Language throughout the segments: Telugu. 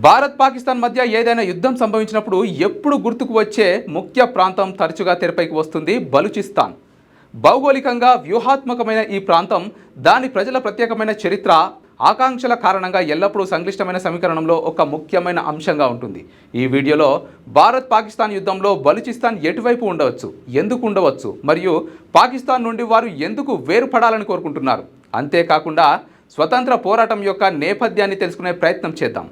భారత్ పాకిస్తాన్ మధ్య ఏదైనా యుద్ధం సంభవించినప్పుడు ఎప్పుడు గుర్తుకు వచ్చే ముఖ్య ప్రాంతం తరచుగా తెరపైకి వస్తుంది బలూచిస్తాన్. భౌగోళికంగా వ్యూహాత్మకమైన ఈ ప్రాంతం దాని ప్రజల ప్రత్యేకమైన చరిత్ర, ఆకాంక్షల కారణంగా ఎల్లప్పుడూ సంక్లిష్టమైన సమీకరణంలో ఒక ముఖ్యమైన అంశంగా ఉంటుంది. ఈ వీడియోలో భారత్ పాకిస్తాన్ యుద్ధంలో బలూచిస్తాన్ ఎటువైపు ఉండవచ్చు, ఎందుకు ఉండవచ్చు, మరియు పాకిస్తాన్ నుండి వారు ఎందుకు వేరుపడాలని కోరుకుంటున్నారు, అంతేకాకుండా స్వతంత్ర పోరాటం యొక్క నేపథ్యాన్ని తెలుసుకునే ప్రయత్నం చేద్దాం.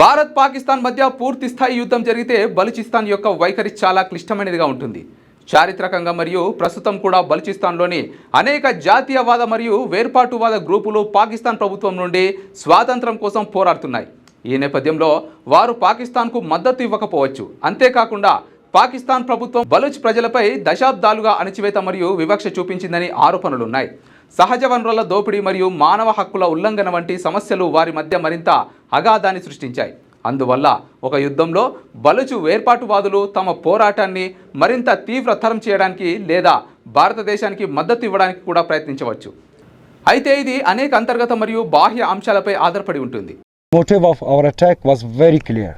భారత్ పాకిస్తాన్ మధ్య పూర్తి స్థాయి యుద్ధం జరిగితే బలూచిస్తాన్ యొక్క వైఖరి చాలా క్లిష్టమైనదిగా ఉంటుంది. చారిత్రకంగా మరియు ప్రస్తుతం కూడా బలూచిస్తాన్లోని అనేక జాతీయవాద మరియు వేర్పాటువాద గ్రూపులు పాకిస్తాన్ ప్రభుత్వం నుండి స్వాతంత్రం కోసం పోరాడుతున్నాయి. ఈ నేపథ్యంలో వారు పాకిస్తాన్కు మద్దతు ఇవ్వకపోవచ్చు. అంతేకాకుండా పాకిస్తాన్ ప్రభుత్వం బలూచ్ ప్రజలపై దశాబ్దాలుగా అణచివేత మరియు వివక్ష చూపించిందని ఆరోపణలున్నాయి. సహజ వనరుల దోపిడీ మరియు మానవ హక్కుల ఉల్లంఘన వంటి సమస్యలు వారి మధ్య మరింత అగాధాన్ని సృష్టించాయి. అందువల్ల ఒక యుద్ధంలో బలూచ్ వేర్పాటువాదులు తమ పోరాటాన్ని మరింత తీవ్రతరం చేయడానికి లేదా భారతదేశానికి మద్దతు ఇవ్వడానికి కూడా ప్రయత్నించవచ్చు. అయితే ఇది అనేక అంతర్గత మరియు బాహ్య అంశాలపై ఆధారపడి ఉంటుంది. Motive of our attack was very clear.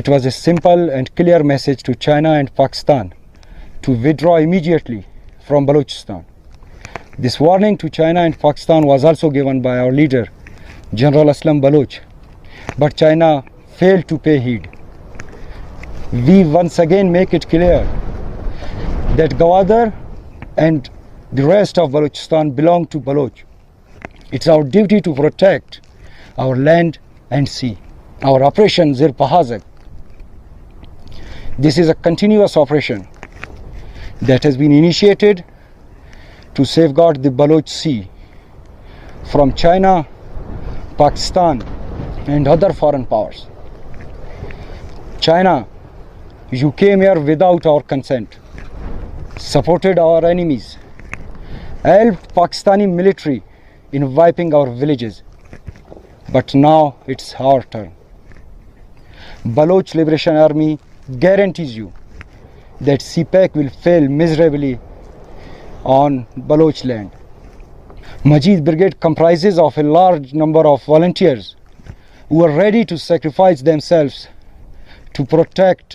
It was a simple and clear message to China and Pakistan to withdraw immediately from Balochistan. This warning to China and Pakistan was also given by our leader, General Aslam Baloch, but China failed to pay heed. We once again make it clear that Gwadar and the rest of Balochistan belong to Baloch. It's our duty to protect our land and sea. Our operation Zir Pahazak. This is a continuous operation that has been initiated to safeguard the Baloch Sea from China, Pakistan and other foreign powers. China, you came here without our consent, supported our enemies, helped Pakistani military in wiping our villages. But now it's our turn. Baloch Liberation Army guarantees you that CPAC will fail miserably on Baloch land. Majid Brigade comprises of a large number of volunteers who are ready to sacrifice themselves to protect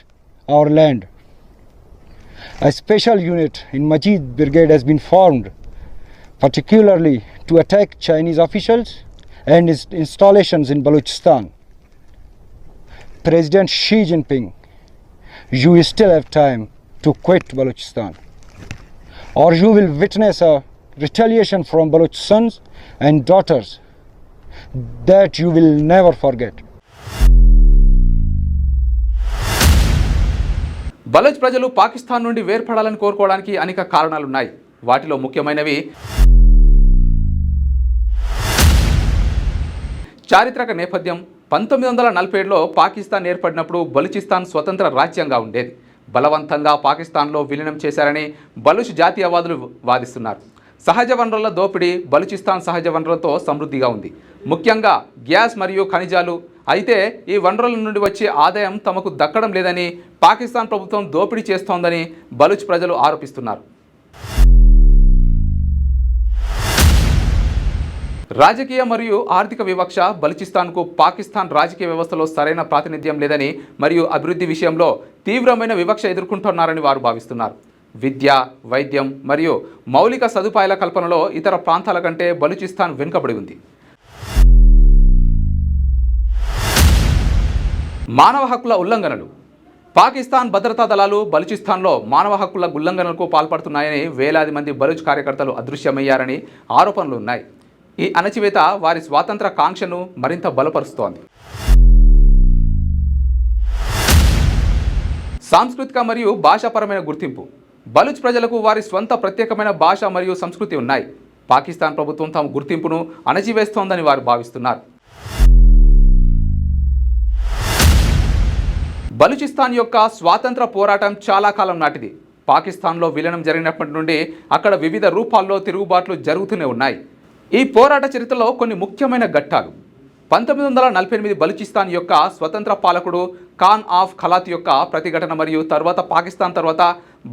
our land. A special unit in Majid Brigade has been formed particularly to attack Chinese officials and its installations in Balochistan. President Xi Jinping, you still have time to quit Balochistan, or you will witness a retaliation from Baloch sons and daughters that you will never forget. Baloch ప్రజలు పాకిస్తాన్ నుండి వేర్పడాలని కోరుకోవడానికి అనేక కారణాలున్నాయి. వాటిలో ముఖ్యమైనవి చారిత్రక నేపథ్యం. 1947లో పాకిస్తాన్ ఏర్పడినప్పుడు బలూచిస్తాన్ స్వతంత్ర రాజ్యంగా ఉండేది. బలవంతంగా పాకిస్తాన్లో విలీనం చేశారని బలూచ్ జాతీయవాదులు వాదిస్తున్నారు. సహజ వనరుల దోపిడీ. బలూచిస్తాన్ సహజ వనరులతో సమృద్ధిగా ఉంది, ముఖ్యంగా గ్యాస్ మరియు ఖనిజాలు. అయితే ఈ వనరుల నుండి వచ్చే ఆదాయం తమకు దక్కడం లేదని పాకిస్తాన్ ప్రభుత్వం దోపిడీ చేస్తోందని బలూచ్ ప్రజలు ఆరోపిస్తున్నారు. రాజకీయ మరియు ఆర్థిక వివక్ష. బలూచిస్తాన్కు పాకిస్తాన్ రాజకీయ వ్యవస్థలో సరైన ప్రాతినిధ్యం లేదని మరియు అభివృద్ధి విషయంలో తీవ్రమైన వివక్ష ఎదుర్కొంటున్నారని వారు భావిస్తున్నారు. విద్య, వైద్యం మరియు మౌలిక సదుపాయాల కల్పనలో ఇతర ప్రాంతాల కంటే బలూచిస్తాన్ వెనుకబడి ఉంది. మానవ హక్కుల ఉల్లంఘనలు. పాకిస్తాన్ భద్రతా దళాలు బలూచిస్తాన్లో మానవ హక్కుల ఉల్లంఘనలకు పాల్పడుతున్నాయని వేలాది మంది బలూచ్ కార్యకర్తలు అదృశ్యమయ్యారని ఆరోపణలు ఉన్నాయి. ఈ అణచివేత వారి స్వాతంత్ర కాంక్షను మరింత బలపరుస్తోంది. సాంస్కృతిక మరియు భాషాపరమైన గుర్తింపు. బలూచ్ ప్రజలకు వారి స్వంత ప్రత్యేకమైన భాష మరియు సంస్కృతి ఉన్నాయి. పాకిస్తాన్ ప్రభుత్వం తమ గుర్తింపును అణచివేస్తోందని వారు భావిస్తున్నారు. బలూచిస్తాన్ యొక్క స్వాతంత్ర పోరాటం చాలా కాలం నాటిది. పాకిస్తాన్లో విలీనం జరిగినప్పటి నుండి అక్కడ వివిధ రూపాల్లో తిరుగుబాట్లు జరుగుతూనే ఉన్నాయి. ఈ పోరాట చరిత్రలో కొన్ని ముఖ్యమైన ఘట్టాలు. 1948 బలూచిస్తాన్ యొక్క స్వతంత్ర పాలకుడు ఖాన్ ఆఫ్ ఖలాత్ యొక్క ప్రతిఘటన మరియు తర్వాత పాకిస్తాన్ తర్వాత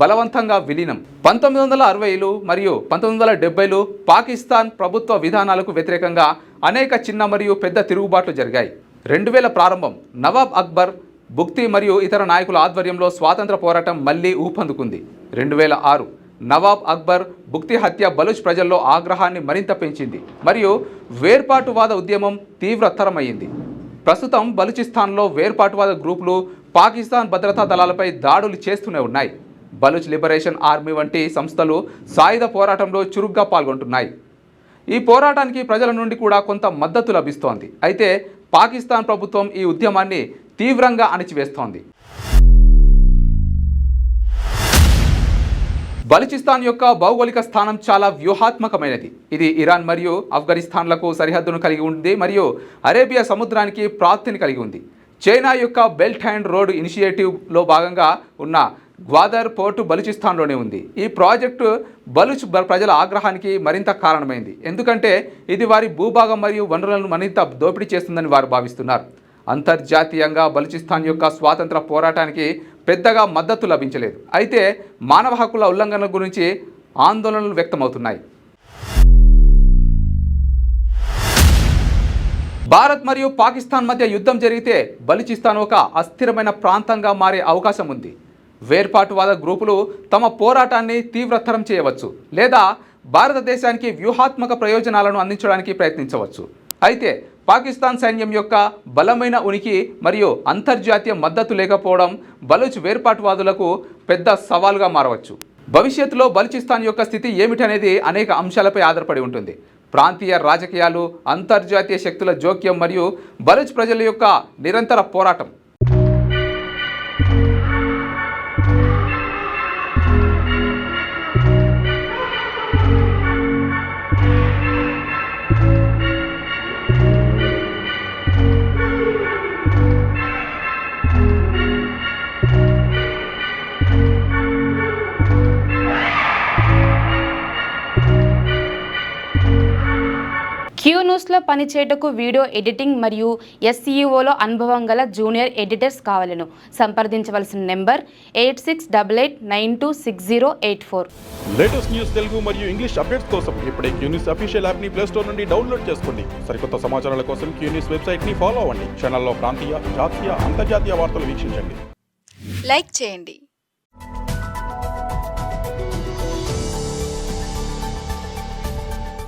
బలవంతంగా విలీనం. 1960లు మరియు 1970లు పాకిస్తాన్ ప్రభుత్వ విధానాలకు వ్యతిరేకంగా అనేక చిన్న మరియు పెద్ద తిరుగుబాట్లు జరిగాయి. 2000 ప్రారంభం నవాబ్ అక్బర్, బుక్తి మరియు ఇతర నాయకుల ఆధ్వర్యంలో స్వాతంత్ర పోరాటం మళ్లీ ఊపందుకుంది. 2006 నవాబ్ అక్బర్, బుక్తి హత్య బలూచ్ ప్రజల్లో ఆగ్రహాన్ని మరింత పెంచింది మరియు వేర్పాటువాద ఉద్యమం తీవ్రతరమైంది. ప్రస్తుతం బలూచిస్తాన్లో వేర్పాటువాద గ్రూపులు పాకిస్తాన్ భద్రతా దళాలపై దాడులు చేస్తూనే ఉన్నాయి. బలూచ్ లిబరేషన్ ఆర్మీ వంటి సంస్థలు సాయుధ పోరాటంలో చురుగ్గా పాల్గొంటున్నాయి. ఈ పోరాటానికి ప్రజల నుండి కూడా కొంత మద్దతు లభిస్తోంది. అయితే పాకిస్తాన్ ప్రభుత్వం ఈ ఉద్యమాన్ని తీవ్రంగా అణిచివేస్తోంది. బలూచిస్తాన్ యొక్క భౌగోళిక స్థానం చాలా వ్యూహాత్మకమైనది. ఇది ఇరాన్ మరియు ఆఫ్ఘనిస్తాన్లకు సరిహద్దును కలిగి ఉంది మరియు అరేబియా సముద్రానికి ప్రాప్తిని కలిగి ఉంది. చైనా యొక్క బెల్ట్ అండ్ రోడ్ ఇనిషియేటివ్లో భాగంగా ఉన్న గ్వాదర్ పోర్టు బలూచిస్తాన్లోనే ఉంది. ఈ ప్రాజెక్టు బలూచ్ ప్రజల ఆగ్రహానికి మరింత కారణమైంది, ఎందుకంటే ఇది వారి భూభాగం మరియు వనరులను మరింత దోపిడీ చేస్తుందని వారు భావిస్తున్నారు. అంతర్జాతీయంగా బలూచిస్తాన్ యొక్క స్వాతంత్ర పోరాటానికి పెద్దగా మద్దతు లభించలేదు. అయితే మానవ హక్కుల ఉల్లంఘనల గురించి ఆందోళనలు వ్యక్తమవుతున్నాయి. భారత్ మరియు పాకిస్తాన్ మధ్య యుద్ధం జరిగితే బలూచిస్తాన్ ఒక అస్థిరమైన ప్రాంతంగా మారే అవకాశం ఉంది. వేర్పాటువాద గ్రూపులు తమ పోరాటాన్ని తీవ్రతరం చేయవచ్చు లేదా భారతదేశానికి వ్యూహాత్మక ప్రయోజనాలను అందించడానికి ప్రయత్నించవచ్చు. అయితే పాకిస్తాన్ సైన్యం యొక్క బలమైన ఉనికి మరియు అంతర్జాతీయ మద్దతు లేకపోవడం బలూచ్ వేర్పాటువాదులకు పెద్ద సవాలుగా మారవచ్చు. భవిష్యత్తులో బలూచిస్తాన్ యొక్క స్థితి ఏమిటనేది అనేక అంశాలపై ఆధారపడి ఉంటుంది. ప్రాంతీయ రాజకీయాలు, అంతర్జాతీయ శక్తుల జోక్యం మరియు బలూచ్ ప్రజల యొక్క నిరంతర పోరాటం. క్యూ న్యూస్లో పనిచేయటకు వీడియో ఎడిటింగ్ మరియు SEOలో అనుభవం గల జూనియర్ ఎడిటర్స్ కావాలను సంప్రదించవలసిన నెంబర్ 8688926084. లేటెస్ట్ న్యూస్ తెలుగు మరియు ఇంగ్లీష్ అప్డేట్స్ కోసం ఇప్పుడే క్యూ న్యూస్ అఫీషియల్ యాప్ని ప్లే స్టోర్ నుండి డౌన్లోడ్ చేసుకోండి. సరికొత్త సమాచారాల కోసం క్యూ న్యూస్ వెబ్సైట్ని ఫాలో అవ్వండి. ఛానల్లో ప్రాంతీయ, జాతీయ, అంతర్జాతీయ వార్తలు వీక్షించండి. లైక్ చేయండి.